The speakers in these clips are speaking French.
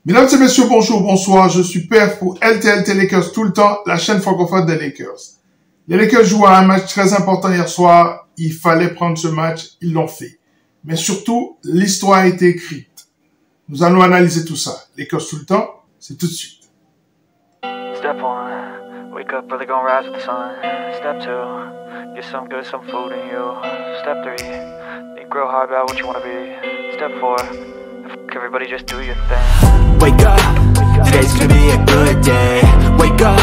Mesdames et messieurs, bonjour, bonsoir. Je suis Père pour LTLT Lakers tout le temps, la chaîne francophone des Lakers. Les Lakers jouent à un match très important hier soir. Il fallait prendre ce match. Ils l'ont fait. Mais surtout, l'histoire a été écrite. Nous allons analyser tout ça. Lakers tout le temps, c'est tout de suite. Step 1, wake up early, gonna rise with the sun. Step 2, get some good, some food in you. Step 3, think real hard about what you wanna be. Step 4, everybody just do your thing. Wake up, today's gonna be a good day. Wake up,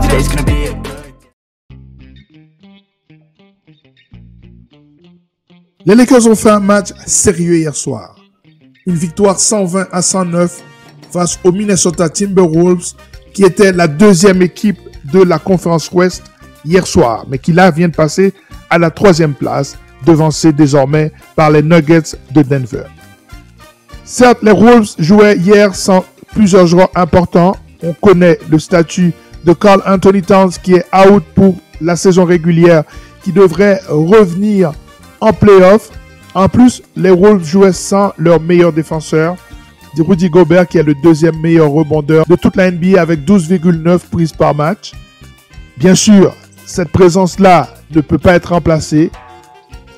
today's gonna be a good day. Les Lakers ont fait un match sérieux hier soir. Une victoire 120-109 face aux Minnesota Timberwolves, qui était la deuxième équipe de la conférence Ouest hier soir, mais qui là vient de passer à la troisième place, devancée désormais par les Nuggets de Denver. Certes, les Wolves jouaient hier sans plusieurs joueurs importants. On connaît le statut de Karl Anthony Towns qui est out pour la saison régulière, qui devrait revenir en playoff. En plus, les Wolves jouaient sans leur meilleur défenseur, Rudy Gobert, qui est le deuxième meilleur rebondeur de toute la NBA avec 12,9 prises par match. Bien sûr, cette présence-là ne peut pas être remplacée.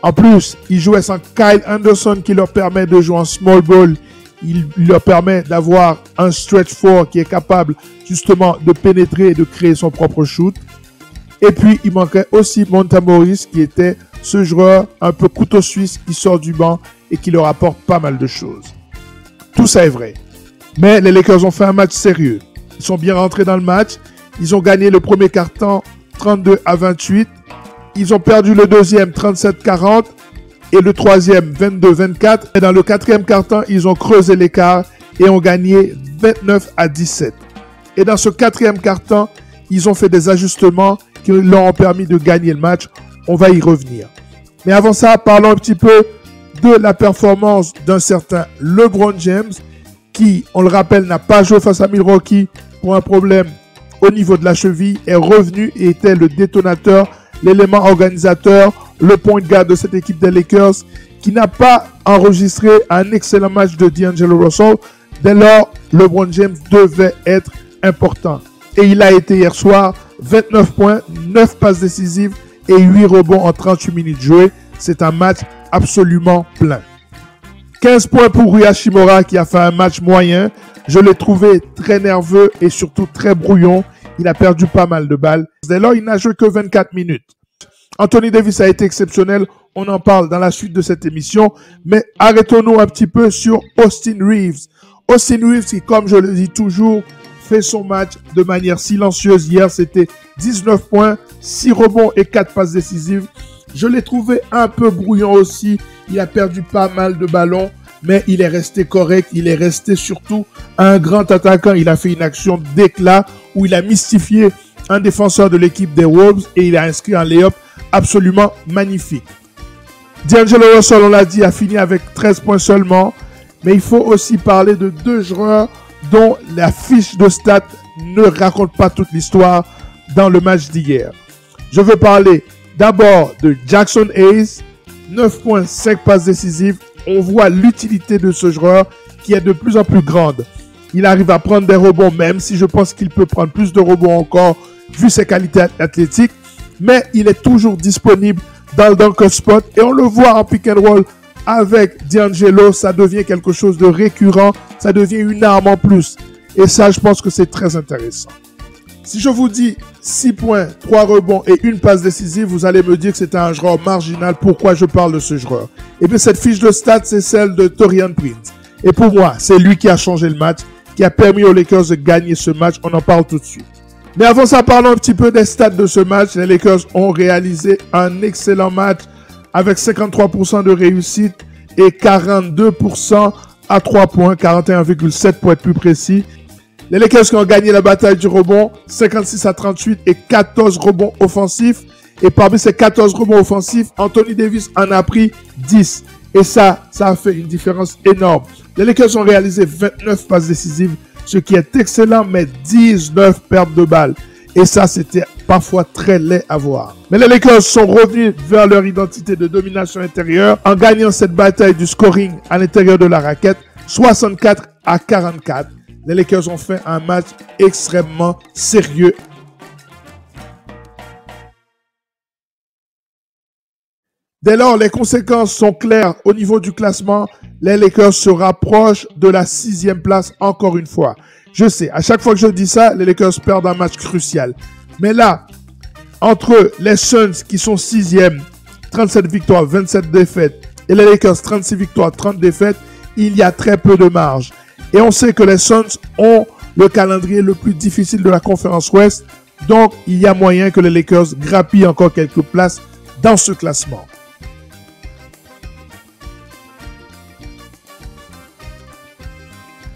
En plus, ils jouaient sans Kyle Anderson qui leur permet de jouer en small ball. Il leur permet d'avoir un stretch four qui est capable justement de pénétrer et de créer son propre shoot. Et puis, il manquait aussi Monta Morris qui était ce joueur un peu couteau suisse qui sort du banc et qui leur apporte pas mal de choses. Tout ça est vrai. Mais les Lakers ont fait un match sérieux. Ils sont bien rentrés dans le match. Ils ont gagné le premier quart-temps 32-28. Ils ont perdu le deuxième 37-40 et le troisième 22-24. Et dans le quatrième quart-temps, ils ont creusé l'écart et ont gagné 29-17. Et dans ce quatrième quart-temps, ils ont fait des ajustements qui leur ont permis de gagner le match. On va y revenir. Mais avant ça, parlons un petit peu de la performance d'un certain LeBron James qui, on le rappelle, n'a pas joué face à Milwaukee pour un problème au niveau de la cheville, est revenu et était le détonateur, l'élément organisateur, le point guard de cette équipe des Lakers qui n'a pas enregistré un excellent match de D'Angelo Russell. Dès lors, LeBron James devait être important. Et il a été hier soir, 29 points, 9 passes décisives et 8 rebonds en 38 minutes jouées. C'est un match absolument plein. 15 points pour Rui Hachimura qui a fait un match moyen. Je l'ai trouvé très nerveux et surtout très brouillon. Il a perdu pas mal de balles. Dès lors, il n'a joué que 24 minutes. Anthony Davis a été exceptionnel. On en parle dans la suite de cette émission. Mais arrêtons-nous un petit peu sur Austin Reeves. Austin Reeves qui, comme je le dis toujours, fait son match de manière silencieuse. Hier, c'était 19 points, 6 rebonds et 4 passes décisives. Je l'ai trouvé un peu brouillon aussi. Il a perdu pas mal de ballons, mais il est resté correct. Il est resté surtout un grand attaquant. Il a fait une action d'éclat où il a mystifié un défenseur de l'équipe des Wolves et il a inscrit un lay-up absolument magnifique. D'Angelo Russell, on l'a dit, a fini avec 13 points seulement. Mais il faut aussi parler de deux joueurs dont la fiche de stats ne raconte pas toute l'histoire dans le match d'hier. Je veux parler d'abord de Jackson Hayes, 9 points, 5 passes décisives. On voit l'utilité de ce joueur qui est de plus en plus grande. Il arrive à prendre des rebonds, même si je pense qu'il peut prendre plus de rebonds encore, vu ses qualités athlétiques. Mais il est toujours disponible dans le dunk spot. Et on le voit en pick and roll avec D'Angelo. Ça devient quelque chose de récurrent. Ça devient une arme en plus. Et ça, je pense que c'est très intéressant. Si je vous dis 6 points, 3 rebonds et une passe décisive, vous allez me dire que c'est un joueur marginal. Pourquoi je parle de ce joueur? Eh bien, cette fiche de stats, c'est celle de Taurean Prince. Et pour moi, c'est lui qui a changé le match, qui a permis aux Lakers de gagner ce match. On en parle tout de suite. Mais avant ça, parlons un petit peu des stats de ce match. Les Lakers ont réalisé un excellent match avec 53% de réussite et 42% à 3 points, 41,7 pour être plus précis. Les Lakers qui ont gagné la bataille du rebond, 56-38 et 14 rebonds offensifs. Et parmi ces 14 rebonds offensifs, Anthony Davis en a pris 10. Et ça a fait une différence énorme. Les Lakers ont réalisé 29 passes décisives, ce qui est excellent, mais 19 pertes de balles. Et ça, c'était parfois très laid à voir. Mais les Lakers sont revenus vers leur identité de domination intérieure en gagnant cette bataille du scoring à l'intérieur de la raquette, 64-44. les Lakers ont fait un match extrêmement sérieux. Dès lors, les conséquences sont claires au niveau du classement. Les Lakers se rapprochent de la 6e place encore une fois. Je sais, à chaque fois que je dis ça, les Lakers perdent un match crucial. Mais là, entre les Suns qui sont 6e, 37 victoires, 27 défaites, et les Lakers 36 victoires, 30 défaites, il y a très peu de marge. Et on sait que les Suns ont le calendrier le plus difficile de la conférence Ouest. Donc, il y a moyen que les Lakers grappillent encore quelques places dans ce classement.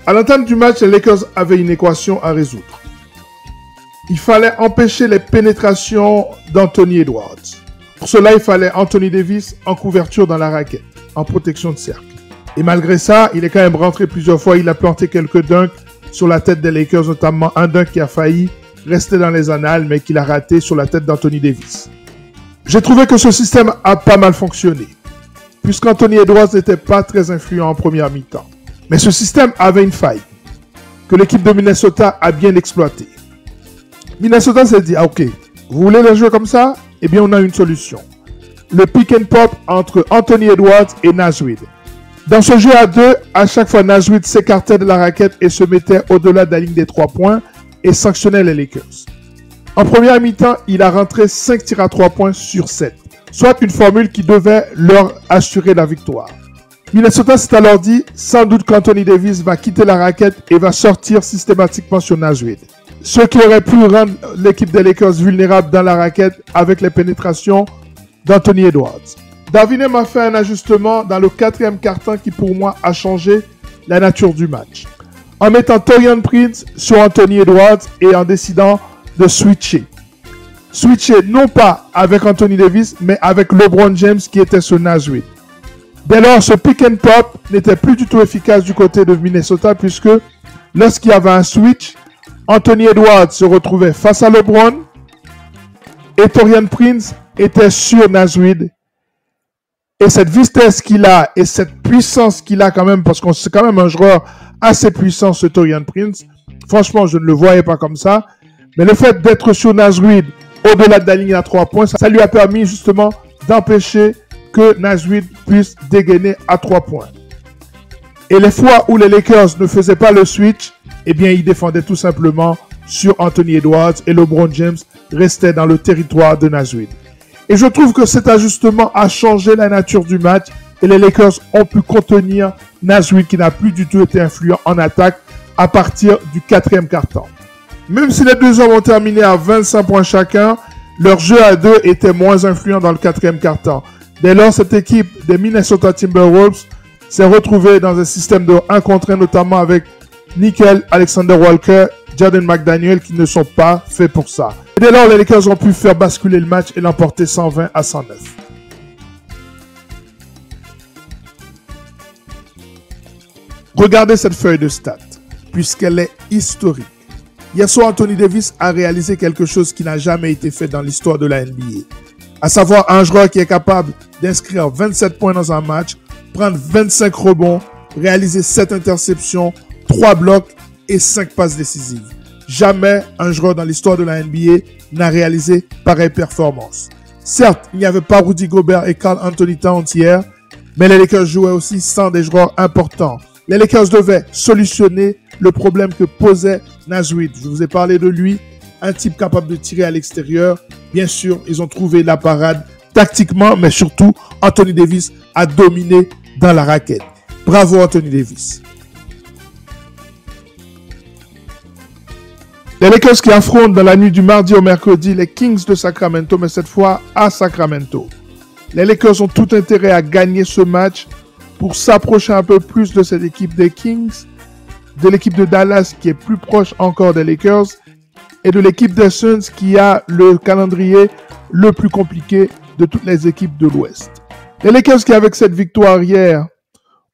À l'entame du match, les Lakers avaient une équation à résoudre. Il fallait empêcher les pénétrations d'Anthony Edwards. Pour cela, il fallait Anthony Davis en couverture dans la raquette, en protection de cercle. Et malgré ça, il est quand même rentré plusieurs fois. Il a planté quelques dunks sur la tête des Lakers, notamment un dunk qui a failli rester dans les annales, mais qu'il a raté sur la tête d'Anthony Davis. J'ai trouvé que ce système a pas mal fonctionné, puisqu'Anthony Edwards n'était pas très influent en première mi-temps. Mais ce système avait une faille que l'équipe de Minnesota a bien exploitée. Minnesota s'est dit, ah, ok, vous voulez les jouer comme ça? Eh bien, on a une solution. Le pick and pop entre Anthony Edwards et Naz Reid. Dans ce jeu à deux, à chaque fois, Naz Reid s'écartait de la raquette et se mettait au-delà de la ligne des 3 points et sanctionnait les Lakers. En première mi-temps, il a rentré 5 tirs à 3 points sur 7, soit une formule qui devait leur assurer la victoire. Minnesota s'est alors dit, sans doute qu'Anthony Davis va quitter la raquette et va sortir systématiquement sur Naz Reid. Ce qui aurait pu rendre l'équipe des Lakers vulnérable dans la raquette avec les pénétrations d'Anthony Edwards. Davinem a fait un ajustement dans le 4e quart-temps qui pour moi a changé la nature du match. En mettant Taurean Prince sur Anthony Edwards et en décidant de switcher. Switcher non pas avec Anthony Davis mais avec LeBron James qui était sur Naz Reid. Dès lors, ce pick and pop n'était plus du tout efficace du côté de Minnesota puisque lorsqu'il y avait un switch, Anthony Edwards se retrouvait face à LeBron et Taurean Prince était sur Naz Reid. Et cette vitesse qu'il a et cette puissance qu'il a quand même, parce qu'on c'est quand même un joueur assez puissant ce Taurean Prince, franchement je ne le voyais pas comme ça, mais le fait d'être sur Naz Reid au-delà de la ligne à 3 points, ça lui a permis justement d'empêcher que Naz Reid puisse dégainer à 3 points. Et les fois où les Lakers ne faisaient pas le switch, eh bien, ils défendaient tout simplement sur Anthony Edwards et LeBron James restait dans le territoire de Naz Reid. Et je trouve que cet ajustement a changé la nature du match et les Lakers ont pu contenir Naz Reid qui n'a plus du tout été influent en attaque à partir du 4e quart-temps. Même si les deux hommes ont terminé à 25 points chacun, leur jeu à deux était moins influent dans le 4e quart-temps. Dès lors, cette équipe des Minnesota Timberwolves s'est retrouvée dans un système de 1 contre 1, notamment avec Nickel, Alexander Walker, Jaden McDaniel, qui ne sont pas faits pour ça. Et dès lors, les Lakers ont pu faire basculer le match et l'emporter 120 à 109. Regardez cette feuille de stats, puisqu'elle est historique. Hier soir, Anthony Davis a réalisé quelque chose qui n'a jamais été fait dans l'histoire de la NBA. À savoir un joueur qui est capable d'inscrire 27 points dans un match, prendre 25 rebonds, réaliser 7 interceptions, 3 blocs et 5 passes décisives. Jamais un joueur dans l'histoire de la NBA n'a réalisé pareille performance. Certes, il n'y avait pas Rudy Gobert et Karl Anthony Towns hier, mais les Lakers jouaient aussi sans des joueurs importants. Les Lakers devaient solutionner le problème que posait Naz Reid. Je vous ai parlé de lui, un type capable de tirer à l'extérieur. Bien sûr, ils ont trouvé la parade tactiquement, mais surtout, Anthony Davis a dominé dans la raquette. Bravo Anthony Davis. Les Lakers qui affrontent dans la nuit du mardi au mercredi les Kings de Sacramento, mais cette fois à Sacramento. Les Lakers ont tout intérêt à gagner ce match pour s'approcher un peu plus de cette équipe des Kings, de l'équipe de Dallas qui est plus proche encore des Lakers et de l'équipe des Suns qui a le calendrier le plus compliqué de toutes les équipes de l'Ouest. Les Lakers qui avec cette victoire hier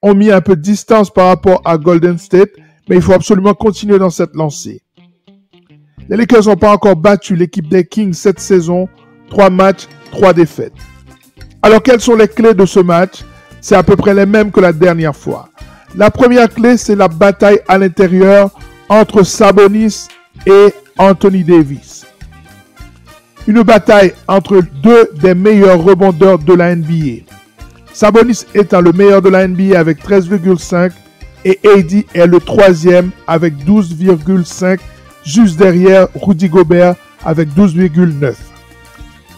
ont mis un peu de distance par rapport à Golden State, mais il faut absolument continuer dans cette lancée. Les Lakers n'ont pas encore battu l'équipe des Kings cette saison, 3 matchs, 3 défaites. Alors quelles sont les clés de ce match? C'est à peu près les mêmes que la dernière fois. La première clé, c'est la bataille à l'intérieur entre Sabonis et Anthony Davis. Une bataille entre deux des meilleurs rebondeurs de la NBA. Sabonis étant le meilleur de la NBA avec 13,5 et AD est le troisième avec 12,5, juste derrière Rudy Gobert avec 12,9.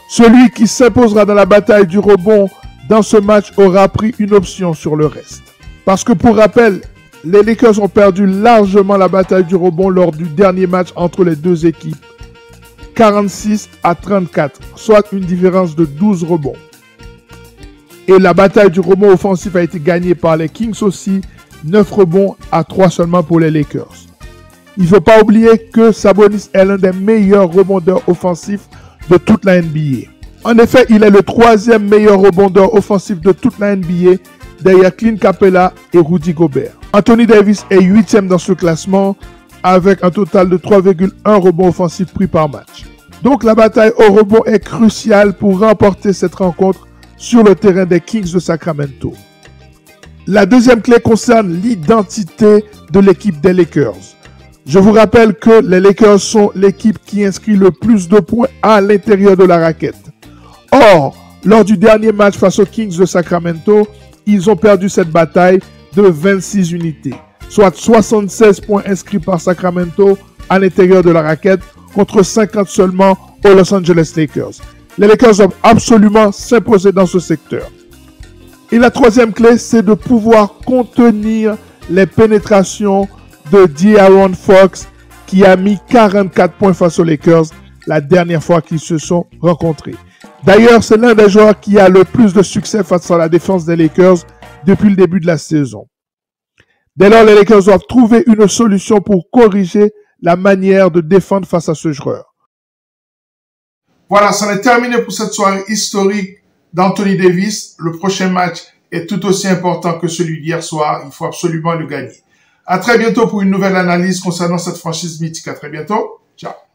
Celui qui s'imposera dans la bataille du rebond dans ce match aura pris une option sur le reste. Parce que pour rappel, les Lakers ont perdu largement la bataille du rebond lors du dernier match entre les deux équipes. 46-34, soit une différence de 12 rebonds. Et la bataille du rebond offensif a été gagnée par les Kings aussi, 9 rebonds à 3 seulement pour les Lakers. Il ne faut pas oublier que Sabonis est l'un des meilleurs rebondeurs offensifs de toute la NBA. En effet, il est le troisième meilleur rebondeur offensif de toute la NBA, derrière Clint Capela et Rudy Gobert. Anthony Davis est 8e dans ce classement, avec un total de 3,1 rebonds offensifs pris par match. Donc la bataille au rebond est cruciale pour remporter cette rencontre sur le terrain des Kings de Sacramento. La deuxième clé concerne l'identité de l'équipe des Lakers. Je vous rappelle que les Lakers sont l'équipe qui inscrit le plus de points à l'intérieur de la raquette. Or, lors du dernier match face aux Kings de Sacramento, ils ont perdu cette bataille de 26 unités, soit 76 points inscrits par Sacramento à l'intérieur de la raquette contre 50 seulement aux Los Angeles Lakers. Les Lakers doivent absolument s'imposer dans ce secteur. Et la troisième clé, c'est de pouvoir contenir les pénétrations de De'Aaron Fox qui a mis 44 points face aux Lakers la dernière fois qu'ils se sont rencontrés. D'ailleurs, c'est l'un des joueurs qui a le plus de succès face à la défense des Lakers depuis le début de la saison. Dès lors, les Lakers doivent trouver une solution pour corriger la manière de défendre face à ce joueur. Voilà, ça est terminé pour cette soirée historique d'Anthony Davis. Le prochain match est tout aussi important que celui d'hier soir. Il faut absolument le gagner. À très bientôt pour une nouvelle analyse concernant cette franchise mythique. À très bientôt. Ciao.